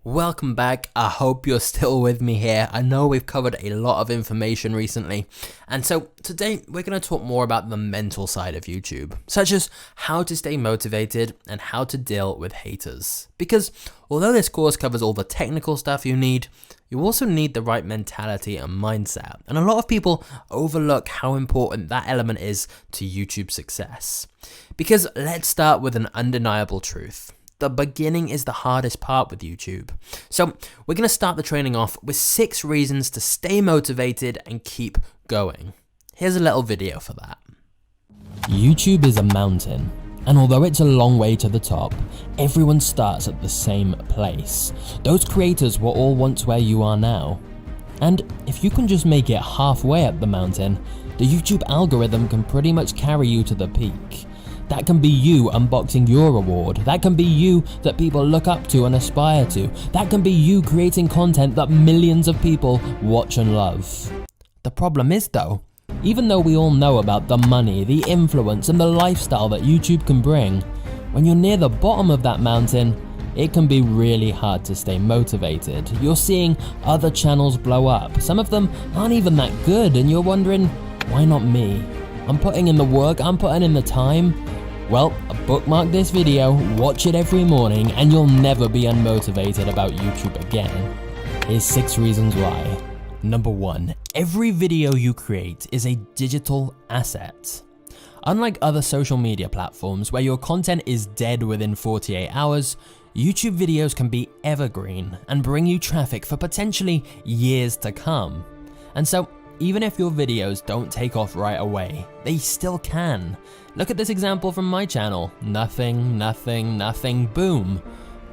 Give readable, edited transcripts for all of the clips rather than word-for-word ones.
Welcome back. I hope you're still with me here. I know we've covered a lot of information recently, and so today we're going to talk more about the mental side of YouTube, such as how to stay motivated and how to deal with haters. Because although this course covers all the technical stuff you need, you also need the right mentality and mindset, and a lot of people overlook how important that element is to YouTube success. Because let's start with an undeniable truth. The beginning is the hardest part with YouTube. So we're going to start the training off with 6 reasons to stay motivated and keep going. Here's a little video for that. YouTube is a mountain, and although it's a long way to the top, everyone starts at the same place. Those creators were all once where you are now. And if you can just make it halfway up the mountain, the YouTube algorithm can pretty much carry you to the peak. That can be you unboxing your award. That can be you that people look up to and aspire to. That can be you creating content that millions of people watch and love. The problem is though, even though we all know about the money, the influence and the lifestyle that YouTube can bring, when you're near the bottom of that mountain, it can be really hard to stay motivated. You're seeing other channels blow up. Some of them aren't even that good and you're wondering, why not me? I'm putting in the work, I'm putting in the time. Well, bookmark this video, watch it every morning, and you'll never be unmotivated about YouTube again. Here's 6 reasons why. Number 1, every video you create is a digital asset. Unlike other social media platforms where your content is dead within 48 hours, YouTube videos can be evergreen and bring you traffic for potentially years to come. And so, even if your videos don't take off right away, they still can. Look at this example from my channel. Nothing, nothing, nothing, boom.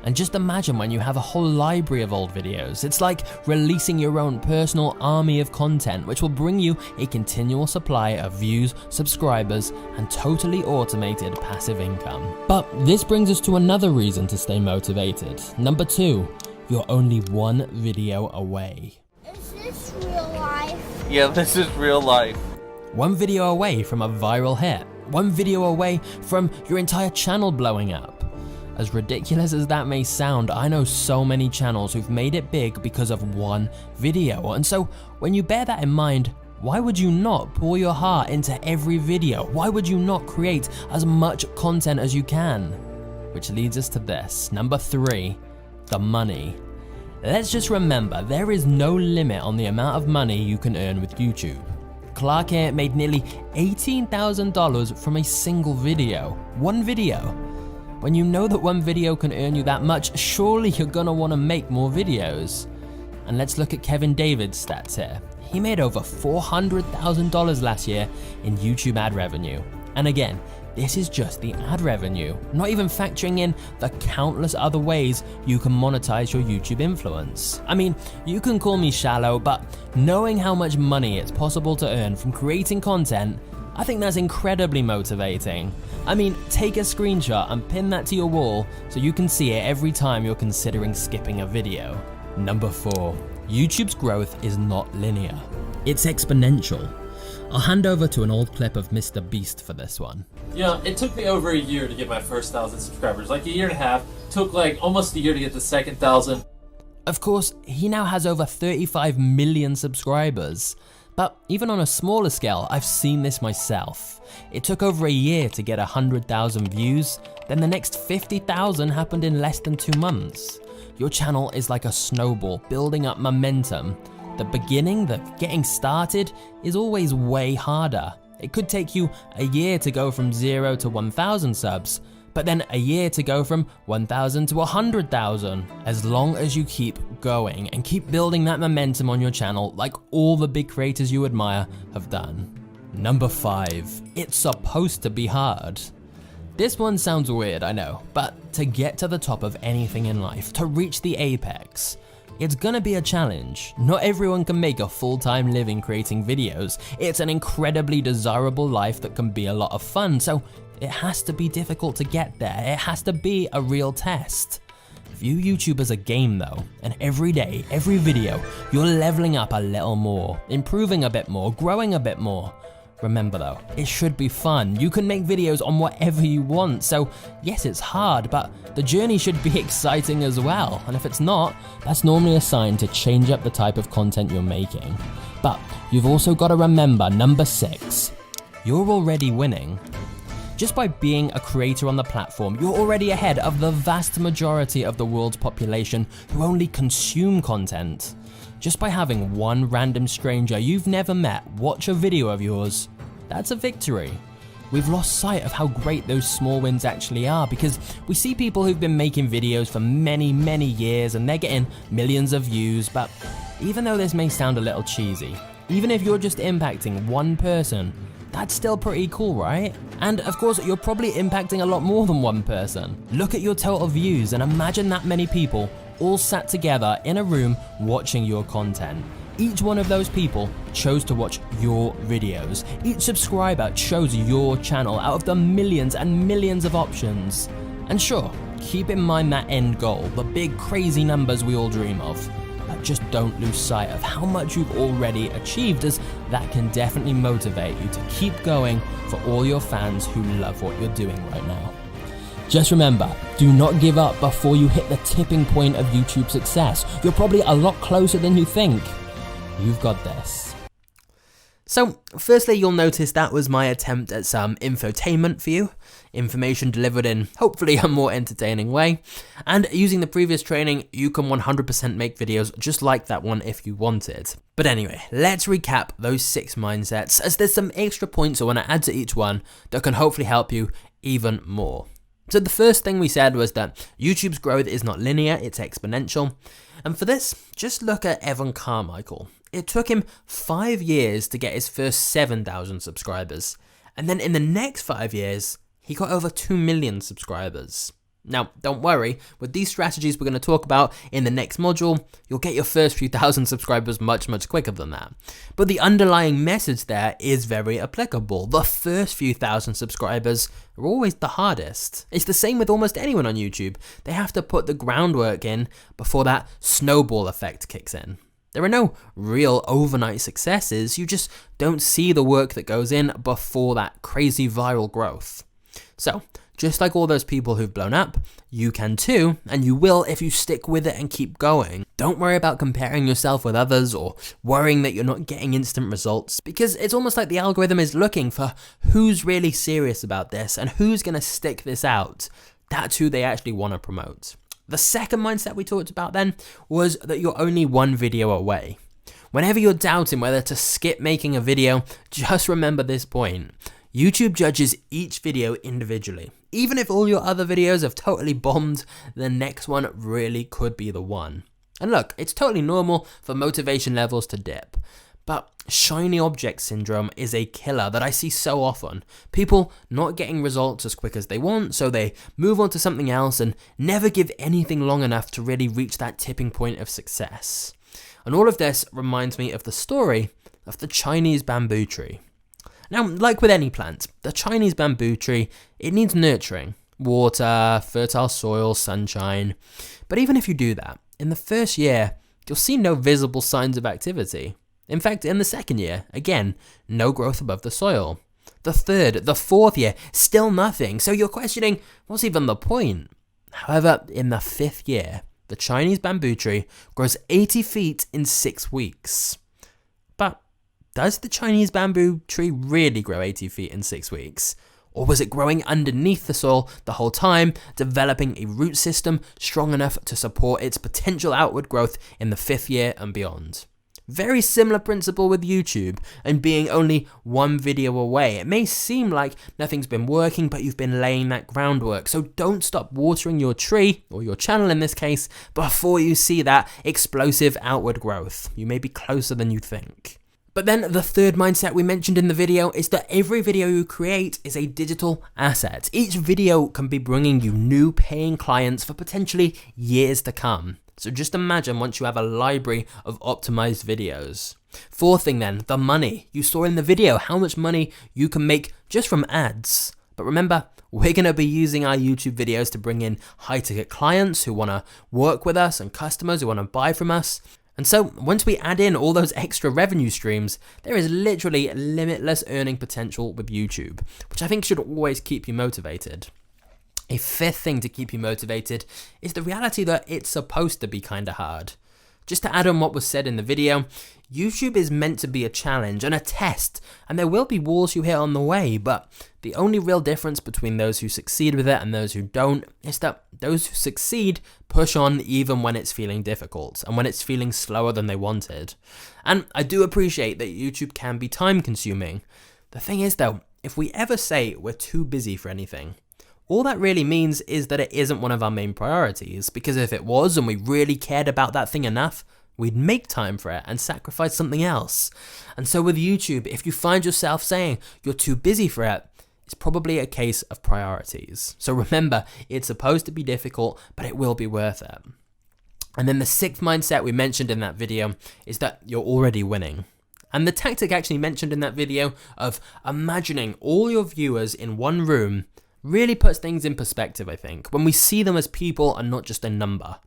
And just imagine when you have a whole library of old videos. It's like releasing your own personal army of content, which will bring you a continual supply of views, subscribers, and totally automated passive income. But this brings us to another reason to stay motivated. Number 2, you're only one video away. Is this real life? Yeah, this is real life. One video away from a viral hit. One video away from your entire channel blowing up. As ridiculous as that may sound, I know so many channels who've made it big because of one video. And so when you bear that in mind, why would you not pour your heart into every video? Why would you not create as much content as you can? Which leads us to this. Number 3, the money. Let's just remember, there is no limit on the amount of money you can earn with YouTube. Clark here made nearly $18,000 from a single video. One video. When you know that one video can earn you that much, surely you're gonna wanna make more videos. And let's look at Kevin David's stats here. He made over $400,000 last year in YouTube ad revenue. And again, this is just the ad revenue, not even factoring in the countless other ways you can monetize your YouTube influence. I mean, you can call me shallow, but knowing how much money it's possible to earn from creating content, I think that's incredibly motivating. I mean, take a screenshot and pin that to your wall so you can see it every time you're considering skipping a video. Number 4, YouTube's growth is not linear. It's exponential. I'll hand over to an old clip of Mr. Beast for this one. Yeah, it took me over a year to get my first 1,000 subscribers. Like a year and a half. Took like almost a year to get the second 1,000. Of course, he now has over 35 million subscribers. But even on a smaller scale, I've seen this myself. It took over a year to get 100,000 views, then the next 50,000 happened in less than 2 months. Your channel is like a snowball building up momentum. The beginning, the getting started, is always way harder. It could take you a year to go from 0 to 1,000 subs, but then a year to go from 1,000 to 100,000, as long as you keep going and keep building that momentum on your channel like all the big creators you admire have done. Number 5, it's supposed to be hard. This one sounds weird, I know, but to get to the top of anything in life, to reach the apex, it's gonna be a challenge. Not everyone can make a full-time living creating videos. It's an incredibly desirable life that can be a lot of fun, so it has to be difficult to get there. It has to be a real test. View YouTube as a game though, and every day, every video, you're leveling up a little more, improving a bit more, growing a bit more. Remember though, it should be fun. You can make videos on whatever you want, so yes, it's hard, but the journey should be exciting as well. And if it's not, that's normally a sign to change up the type of content you're making. But you've also got to remember number 6, you're already winning. Just by being a creator on the platform, you're already ahead of the vast majority of the world's population who only consume content. Just by having one random stranger you've never met watch a video of yours, that's a victory. We've lost sight of how great those small wins actually are because we see people who've been making videos for many, many years and they're getting millions of views, but even though this may sound a little cheesy, even if you're just impacting one person, that's still pretty cool, right? And of course, you're probably impacting a lot more than one person. Look at your total views and imagine that many people all sat together in a room watching your content. Each one of those people chose to watch your videos. Each subscriber chose your channel out of the millions and millions of options. And sure, keep in mind that end goal, the big crazy numbers we all dream of. But just don't lose sight of how much you've already achieved, as that can definitely motivate you to keep going for all your fans who love what you're doing right now. Just remember, do not give up before you hit the tipping point of YouTube success. You're probably a lot closer than you think. You've got this. So, firstly, you'll notice that was my attempt at some infotainment for you. Information delivered in, hopefully, a more entertaining way. And using the previous training, you can 100% make videos just like that one if you wanted. But anyway, let's recap those 6 mindsets, as there's some extra points I want to add to each one that can hopefully help you even more. So the first thing we said was that YouTube's growth is not linear, it's exponential. And for this, just look at Evan Carmichael. It took him 5 years to get his first 7,000 subscribers. And then in the next 5 years, he got over 2 million subscribers. Now, don't worry, with these strategies we're going to talk about in the next module, you'll get your first few thousand subscribers much quicker than that. But the underlying message there is very applicable. The first few thousand subscribers are always the hardest. It's the same with almost anyone on YouTube. They have to put the groundwork in before that snowball effect kicks in. There are no real overnight successes, you just don't see the work that goes in before that crazy viral growth. So, just like all those people who've blown up, you can too, and you will if you stick with it and keep going. Don't worry about comparing yourself with others or worrying that you're not getting instant results, because it's almost like the algorithm is looking for who's really serious about this and who's going to stick this out. That's who they actually want to promote. The second mindset we talked about then was that you're only one video away. Whenever you're doubting whether to skip making a video, just remember this point. YouTube judges each video individually. Even if all your other videos have totally bombed, the next one really could be the one. And look, it's totally normal for motivation levels to dip. But shiny object syndrome is a killer that I see so often. People not getting results as quick as they want, so they move on to something else and never give anything long enough to really reach that tipping point of success. And all of this reminds me of the story of the Chinese bamboo tree. Now, like with any plant, the Chinese bamboo tree, it needs nurturing. Water, fertile soil, sunshine. But even if you do that, in the first year, you'll see no visible signs of activity. In fact, in the second year, again, no growth above the soil. The third, the fourth year, still nothing. So you're questioning, what's even the point? However, in the 5th year, the Chinese bamboo tree grows 80 feet in 6 weeks. But does the Chinese bamboo tree really grow 80 feet in 6 weeks? Or was it growing underneath the soil the whole time, developing a root system strong enough to support its potential outward growth in the 5th year and beyond? Very similar principle with YouTube and being only one video away. It may seem like nothing's been working, but you've been laying that groundwork. So don't stop watering your tree, or your channel in this case, before you see that explosive outward growth. You may be closer than you think. But then the third mindset we mentioned in the video is that every video you create is a digital asset. Each video can be bringing you new paying clients for potentially years to come. So just imagine once you have a library of optimized videos. Fourth thing then, the money. You saw in the video how much money you can make just from ads. But remember, we're going to be using our YouTube videos to bring in high ticket clients who want to work with us and customers who want to buy from us. And so once we add in all those extra revenue streams, there is literally limitless earning potential with YouTube, which I think should always keep you motivated. A fifth thing to keep you motivated is the reality that it's supposed to be kinda hard. Just to add on what was said in the video, YouTube is meant to be a challenge and a test, and there will be walls you hit on the way, but the only real difference between those who succeed with it and those who don't is that those who succeed push on even when it's feeling difficult and when it's feeling slower than they wanted. And I do appreciate that YouTube can be time consuming. The thing is though, if we ever say we're too busy for anything, all that really means is that it isn't one of our main priorities, because if it was and we really cared about that thing enough, we'd make time for it and sacrifice something else. And so with YouTube, if you find yourself saying you're too busy for it, it's probably a case of priorities. So remember, it's supposed to be difficult, but it will be worth it. And then the sixth mindset we mentioned in that video is that you're already winning. And the tactic actually mentioned in that video of imagining all your viewers in one room really puts things in perspective, I think, when we see them as people and not just a number.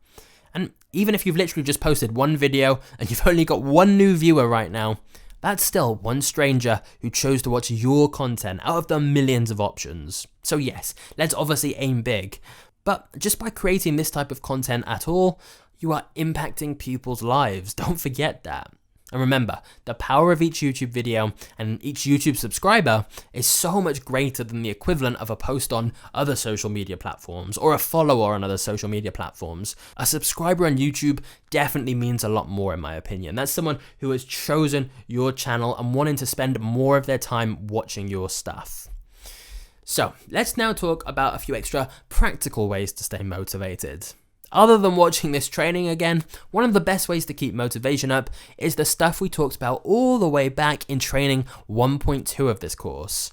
And even if you've literally just posted one video and you've only got one new viewer right now, that's still one stranger who chose to watch your content out of the millions of options. So yes, let's obviously aim big, but just by creating this type of content at all, you are impacting people's lives. Don't forget that. And remember, the power of each YouTube video and each YouTube subscriber is so much greater than the equivalent of a post on other social media platforms or a follower on other social media platforms. A subscriber on YouTube definitely means a lot more in my opinion. That's someone who has chosen your channel and wanting to spend more of their time watching your stuff. So let's now talk about a few extra practical ways to stay motivated. Other than watching this training again, one of the best ways to keep motivation up is the stuff we talked about all the way back in training 1.2 of this course.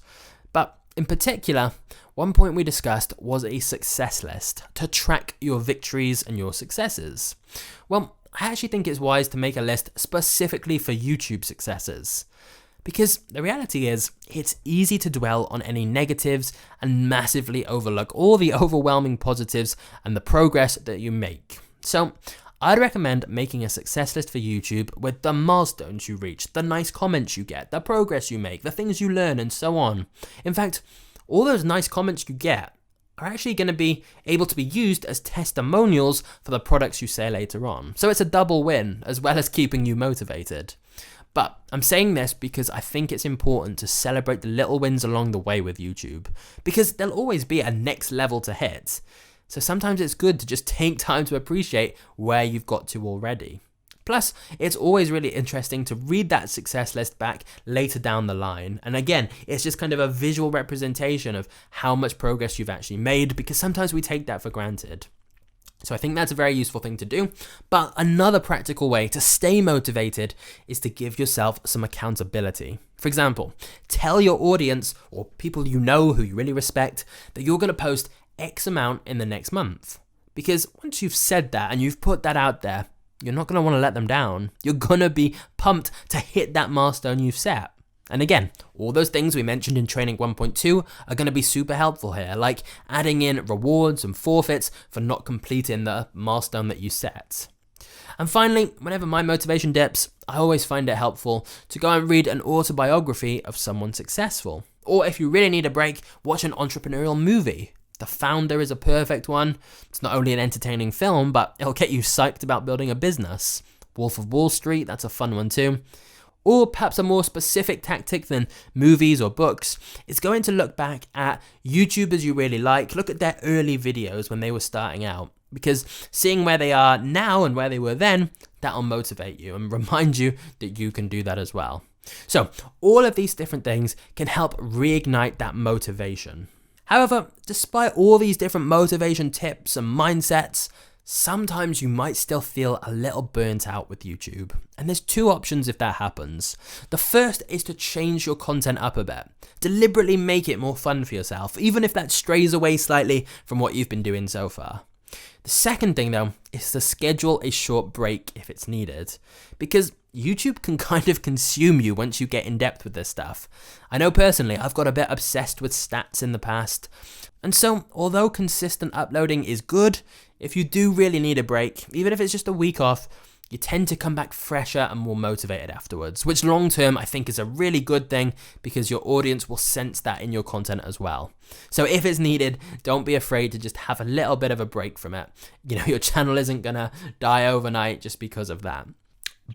But in particular, one point we discussed was a success list to track your victories and your successes. Well, I actually think it's wise to make a list specifically for YouTube successes. Because the reality is, it's easy to dwell on any negatives and massively overlook all the overwhelming positives and the progress that you make. So I'd recommend making a success list for YouTube with the milestones you reach, the nice comments you get, the progress you make, the things you learn, and so on. In fact, all those nice comments you get are actually going to be able to be used as testimonials for the products you say later on. So it's a double win, as well as keeping you motivated. But I'm saying this because I think it's important to celebrate the little wins along the way with YouTube, because there'll always be a next level to hit. So sometimes it's good to just take time to appreciate where you've got to already. Plus, it's always really interesting to read that success list back later down the line. And again, it's just kind of a visual representation of how much progress you've actually made, because sometimes we take that for granted. So I think that's a very useful thing to do. But another practical way to stay motivated is to give yourself some accountability. For example, tell your audience or people you know who you really respect that you're going to post X amount in the next month. Because once you've said that and you've put that out there, you're not going to want to let them down. You're going to be pumped to hit that milestone you've set. And again, all those things we mentioned in training 1.2 are going to be super helpful here, like adding in rewards and forfeits for not completing the milestone that you set. And finally, whenever my motivation dips, I always find it helpful to go and read an autobiography of someone successful. Or if you really need a break, watch an entrepreneurial movie. The Founder is a perfect one. It's not only an entertaining film, but it'll get you psyched about building a business. Wolf of Wall Street, that's a fun one too. Or perhaps a more specific tactic than movies or books is going to look back at YouTubers you really like, look at their early videos when they were starting out, because seeing where they are now and where they were then, that'll motivate you and remind you that you can do that as well. So all of these different things can help reignite that motivation. However, despite all these different motivation tips and mindsets, sometimes you might still feel a little burnt out with YouTube. And there's two options if that happens. The first is to change your content up a bit. Deliberately make it more fun for yourself, even if that strays away slightly from what you've been doing so far. The second thing though, is to schedule a short break if it's needed. Because YouTube can kind of consume you once you get in depth with this stuff. I know personally, I've got a bit obsessed with stats in the past. And so, although consistent uploading is good, if you do really need a break, even if it's just a week off, you tend to come back fresher and more motivated afterwards, which long term I think is a really good thing because your audience will sense that in your content as well. So if it's needed, don't be afraid to just have a little bit of a break from it. You know, your channel isn't gonna die overnight just because of that.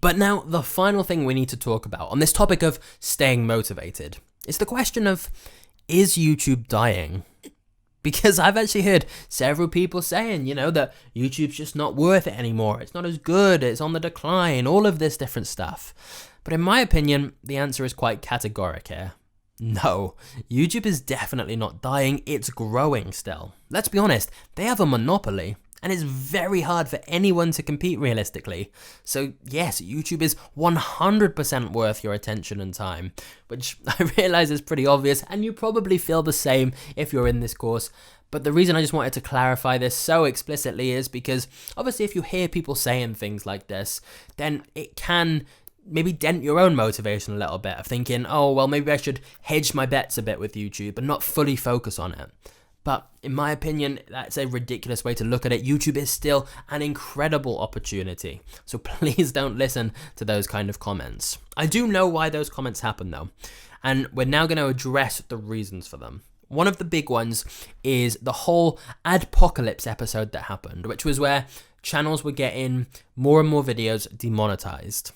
But now the final thing we need to talk about on this topic of staying motivated is the question of, is YouTube dying? Because I've actually heard several people saying, you know, that YouTube's just not worth it anymore. It's not as good. It's on the decline. All of this different stuff. But in my opinion, the answer is quite categoric here. No, YouTube is definitely not dying. It's growing still. Let's be honest, they have a monopoly. And it's very hard for anyone to compete realistically. So yes, YouTube is 100% worth your attention and time, which I realize is pretty obvious, and you probably feel the same if you're in this course. But the reason I just wanted to clarify this so explicitly is because obviously if you hear people saying things like this, then it can maybe dent your own motivation a little bit of thinking, oh, well, maybe I should hedge my bets a bit with YouTube and not fully focus on it. But in my opinion, that's a ridiculous way to look at it. YouTube is still an incredible opportunity. So please don't listen to those kind of comments. I do know why those comments happen though. And we're now going to address the reasons for them. One of the big ones is the whole adpocalypse episode that happened, which was where channels were getting more and more videos demonetized.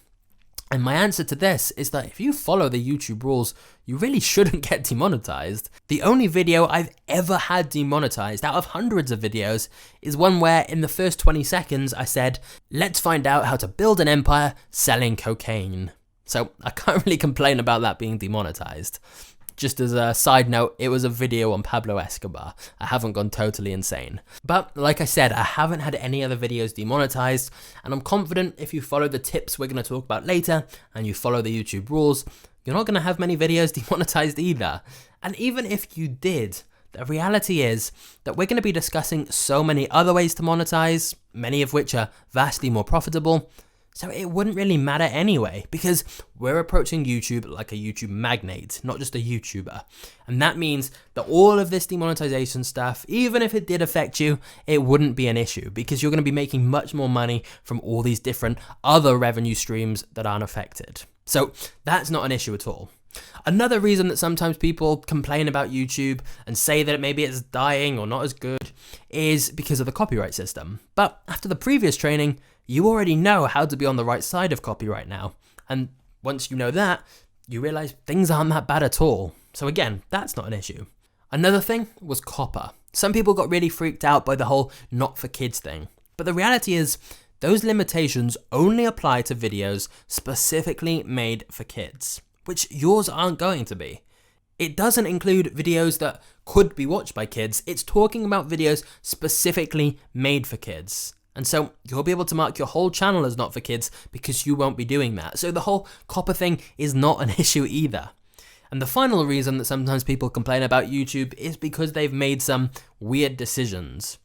And my answer to this is that if you follow the YouTube rules, you really shouldn't get demonetized. The only video I've ever had demonetized out of hundreds of videos is one where in the first 20 seconds I said, let's find out how to build an empire selling cocaine. So I can't really complain about that being demonetized. Just as a side note, it was a video on Pablo Escobar. I haven't gone totally insane. But like I said, I haven't had any other videos demonetized, and I'm confident if you follow the tips we're going to talk about later, and you follow the YouTube rules, you're not going to have many videos demonetized either. And even if you did, the reality is that we're going to be discussing so many other ways to monetize, many of which are vastly more profitable. So it wouldn't really matter anyway, because we're approaching YouTube like a YouTube magnate, not just a YouTuber. And that means that all of this demonetization stuff, even if it did affect you, it wouldn't be an issue because you're going to be making much more money from all these different other revenue streams that aren't affected. So that's not an issue at all. Another reason that sometimes people complain about YouTube and say that maybe it's dying or not as good is because of the copyright system. But after the previous training, you already know how to be on the right side of copyright now. And once you know that, you realize things aren't that bad at all. So again, that's not an issue. Another thing was copper. Some people got really freaked out by the whole not for kids thing. But the reality is, those limitations only apply to videos specifically made for kids, which yours aren't going to be. It doesn't include videos that could be watched by kids. It's talking about videos specifically made for kids. And so you'll be able to mark your whole channel as not for kids because you won't be doing that. So the whole copper thing is not an issue either. And the final reason that sometimes people complain about YouTube is because they've made some weird decisions,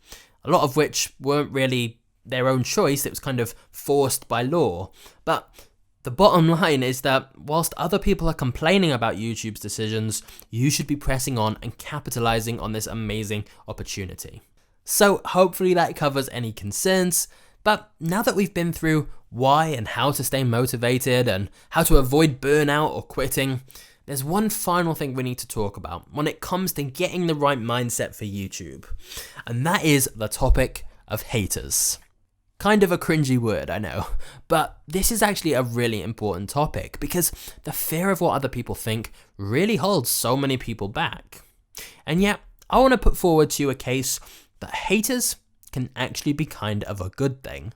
a lot of which weren't really their own choice. It was kind of forced by law. But the bottom line is that whilst other people are complaining about YouTube's decisions, you should be pressing on and capitalizing on this amazing opportunity. So hopefully that covers any concerns, but now that we've been through why and how to stay motivated and how to avoid burnout or quitting, there's one final thing we need to talk about when it comes to getting the right mindset for YouTube, and that is the topic of haters. Kind of a cringy word, I know, but this is actually a really important topic because the fear of what other people think really holds so many people back. And yet, I want to put forward to you a case that haters can actually be kind of a good thing.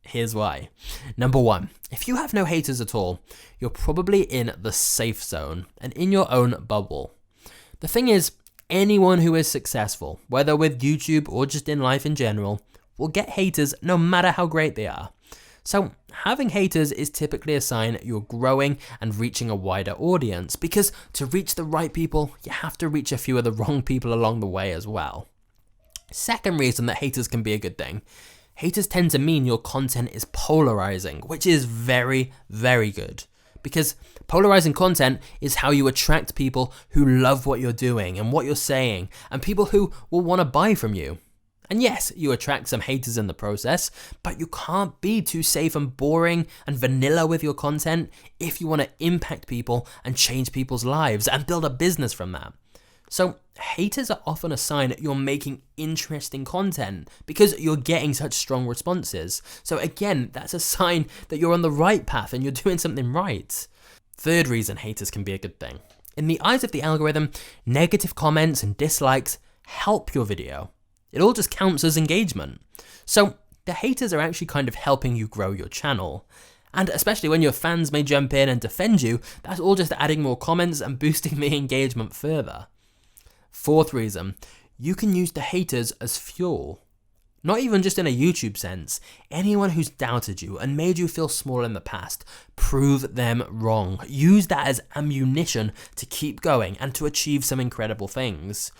Here's why. Number one, if you have no haters at all, you're probably in the safe zone and in your own bubble. The thing is, anyone who is successful, whether with YouTube or just in life in general, will get haters no matter how great they are. So having haters is typically a sign you're growing and reaching a wider audience, because to reach the right people, you have to reach a few of the wrong people along the way as well. Second reason that haters can be a good thing. Haters tend to mean your content is polarizing, which is very, very good. Because polarizing content is how you attract people who love what you're doing and what you're saying, and people who will want to buy from you. And yes, you attract some haters in the process, but you can't be too safe and boring and vanilla with your content if you want to impact people and change people's lives and build a business from that. So haters are often a sign that you're making interesting content because you're getting such strong responses. So again, that's a sign that you're on the right path and you're doing something right. Third reason haters can be a good thing. In the eyes of the algorithm, negative comments and dislikes help your video. It all just counts as engagement. So the haters are actually kind of helping you grow your channel. And especially when your fans may jump in and defend you, that's all just adding more comments and boosting the engagement further. Fourth reason, you can use the haters as fuel. Not even just in a YouTube sense. Anyone who's doubted you and made you feel small in the past, prove them wrong. Use that as ammunition to keep going and to achieve some incredible things.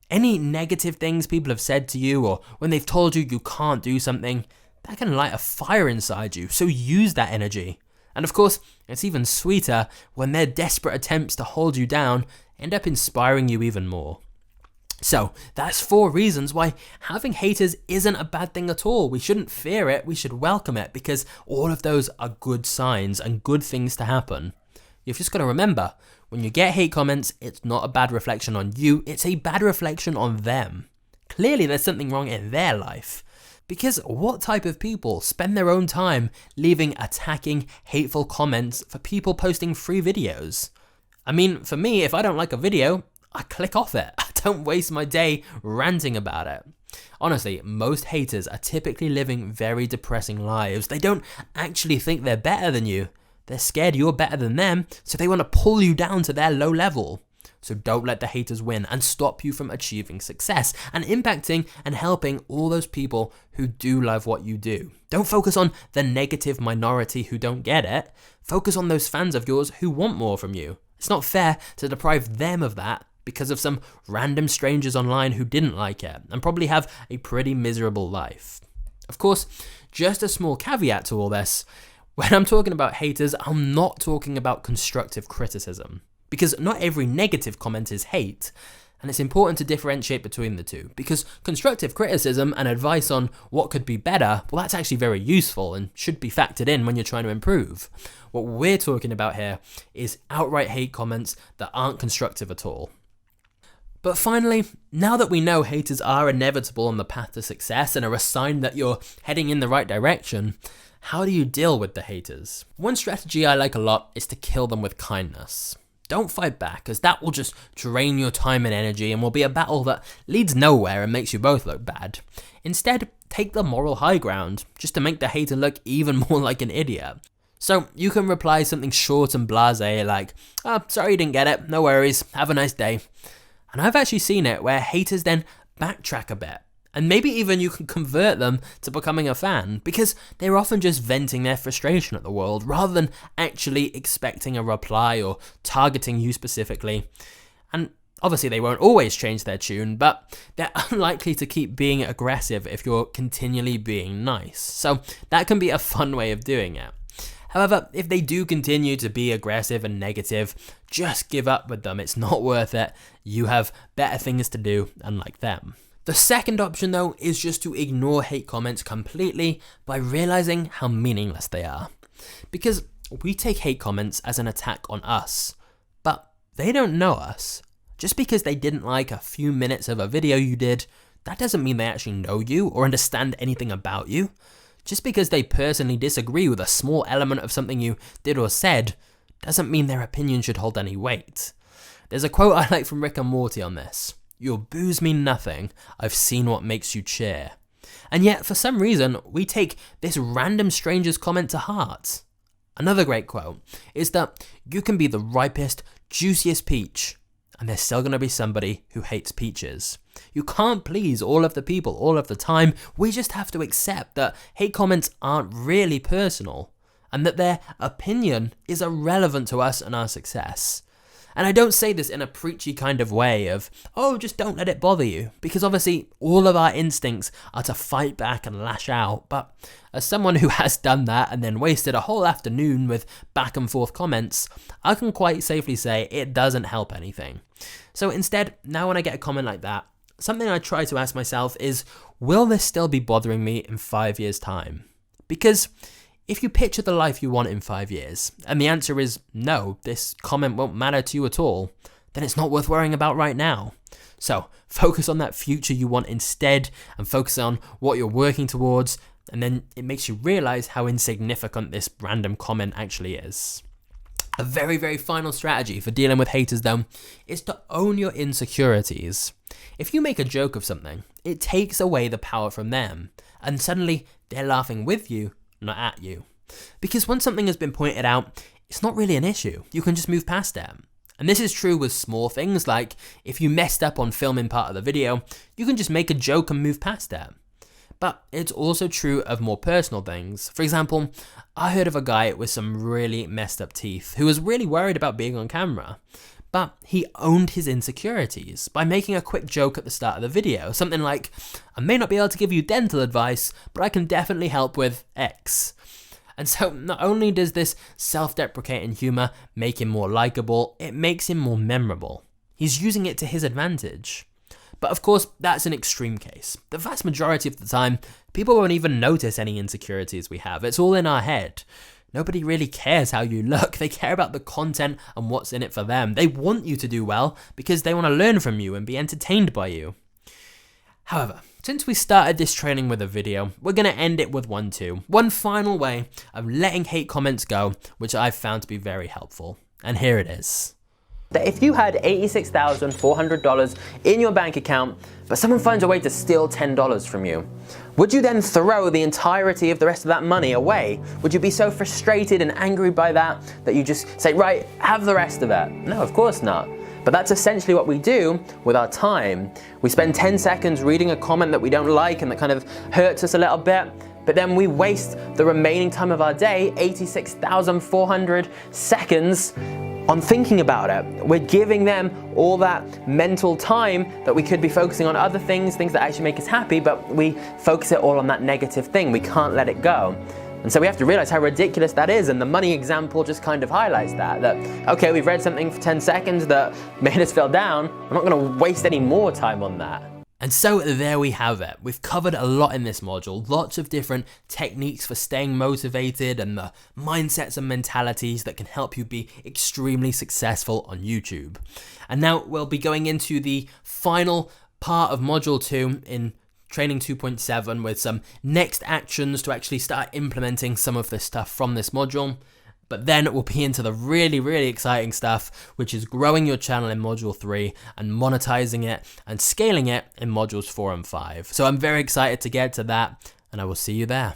Any negative things people have said to you or when they've told you you can't do something, that can light a fire inside you, so use that energy. And of course, it's even sweeter when their desperate attempts to hold you down end up inspiring you even more. So that's 4 reasons why having haters isn't a bad thing at all. We shouldn't fear it, we should welcome it, because all of those are good signs and good things to happen. You've just got to remember, when you get hate comments, it's not a bad reflection on you, it's a bad reflection on them. Clearly there's something wrong in their life. Because what type of people spend their own time leaving attacking, hateful comments for people posting free videos? I mean, for me, if I don't like a video, I click off it. I don't waste my day ranting about it. Honestly, most haters are typically living very depressing lives. They don't actually think they're better than you. They're scared you're better than them, so they want to pull you down to their low level. So don't let the haters win and stop you from achieving success and impacting and helping all those people who do love what you do. Don't focus on the negative minority who don't get it. Focus on those fans of yours who want more from you. It's not fair to deprive them of that because of some random strangers online who didn't like it and probably have a pretty miserable life. Of course, just a small caveat to all this. When I'm talking about haters, I'm not talking about constructive criticism, because not every negative comment is hate, and it's important to differentiate between the two, because constructive criticism and advice on what could be better, well, that's actually very useful and should be factored in when you're trying to improve. What we're talking about here is outright hate comments that aren't constructive at all. But finally, now that we know haters are inevitable on the path to success and are a sign that you're heading in the right direction, how do you deal with the haters? One strategy I like a lot is to kill them with kindness. Don't fight back, as that will just drain your time and energy and will be a battle that leads nowhere and makes you both look bad. Instead, take the moral high ground, just to make the hater look even more like an idiot. So you can reply something short and blasé like, "Oh, sorry you didn't get it, no worries, have a nice day." And I've actually seen it where haters then backtrack a bit. And maybe even you can convert them to becoming a fan, because they're often just venting their frustration at the world rather than actually expecting a reply or targeting you specifically. And obviously they won't always change their tune, but they're unlikely to keep being aggressive if you're continually being nice. So that can be a fun way of doing it. However, if they do continue to be aggressive and negative, just give up with them. It's not worth it. You have better things to do, unlike them. The second option though is just to ignore hate comments completely by realizing how meaningless they are. Because we take hate comments as an attack on us, but they don't know us. Just because they didn't like a few minutes of a video you did, that doesn't mean they actually know you or understand anything about you. Just because they personally disagree with a small element of something you did or said, doesn't mean their opinion should hold any weight. There's a quote I like from Rick and Morty on this. "Your boos mean nothing, I've seen what makes you cheer." And yet, for some reason, we take this random stranger's comment to heart. Another great quote is that you can be the ripest, juiciest peach, and there's still going to be somebody who hates peaches. You can't please all of the people all of the time. We just have to accept that hate comments aren't really personal, and that their opinion is irrelevant to us and our success. And I don't say this in a preachy kind of way of, oh, just don't let it bother you, because obviously all of our instincts are to fight back and lash out. But as someone who has done that and then wasted a whole afternoon with back and forth comments, I can quite safely say it doesn't help anything. So instead, now when I get a comment like that, something I try to ask myself is, will this still be bothering me in 5 years' time? Because if you picture the life you want in 5 years, and the answer is no, this comment won't matter to you at all, then it's not worth worrying about right now. So focus on that future you want instead, and focus on what you're working towards, and then it makes you realize how insignificant this random comment actually is. A very, very final strategy for dealing with haters though is to own your insecurities. If you make a joke of something, it takes away the power from them, and suddenly they're laughing with you, not at you. Because once something has been pointed out, it's not really an issue. You can just move past it. And this is true with small things, like if you messed up on filming part of the video, you can just make a joke and move past it. But it's also true of more personal things. For example, I heard of a guy with some really messed up teeth who was really worried about being on camera. But he owned his insecurities by making a quick joke at the start of the video. Something like, I may not be able to give you dental advice, but I can definitely help with X. And so not only does this self-deprecating humor make him more likable, it makes him more memorable. He's using it to his advantage. But of course, that's an extreme case. The vast majority of the time, people won't even notice any insecurities we have. It's all in our head. Nobody really cares how you look. They care about the content and what's in it for them. They want you to do well because they want to learn from you and be entertained by you. However, since we started this training with a video, we're going to end it with one final way of letting hate comments go, which I've found to be very helpful. And here it is. That if you had $86,400 in your bank account, but someone finds a way to steal $10 from you, would you then throw the entirety of the rest of that money away? Would you be so frustrated and angry by that you just say, right, have the rest of it? No, of course not. But that's essentially what we do with our time. We spend 10 seconds reading a comment that we don't like and that kind of hurts us a little bit, but then we waste the remaining time of our day, 86,400 seconds, on thinking about it. We're giving them all that mental time that we could be focusing on other things that actually make us happy, but we focus it all on that negative thing. We can't let it go. And so we have to realize how ridiculous that is, and the money example just kind of highlights that, okay, we've read something for 10 seconds that made us feel down, I'm not going to waste any more time on that. And so there we have it. We've covered a lot in this module, lots of different techniques for staying motivated and the mindsets and mentalities that can help you be extremely successful on YouTube. And now we'll be going into the final part of module 2 in Training 2.7 with some next actions to actually start implementing some of this stuff from this module. But then we'll be into the really, really exciting stuff, which is growing your channel in module 3 and monetizing it and scaling it in modules 4 and 5. So I'm very excited to get to that, and I will see you there.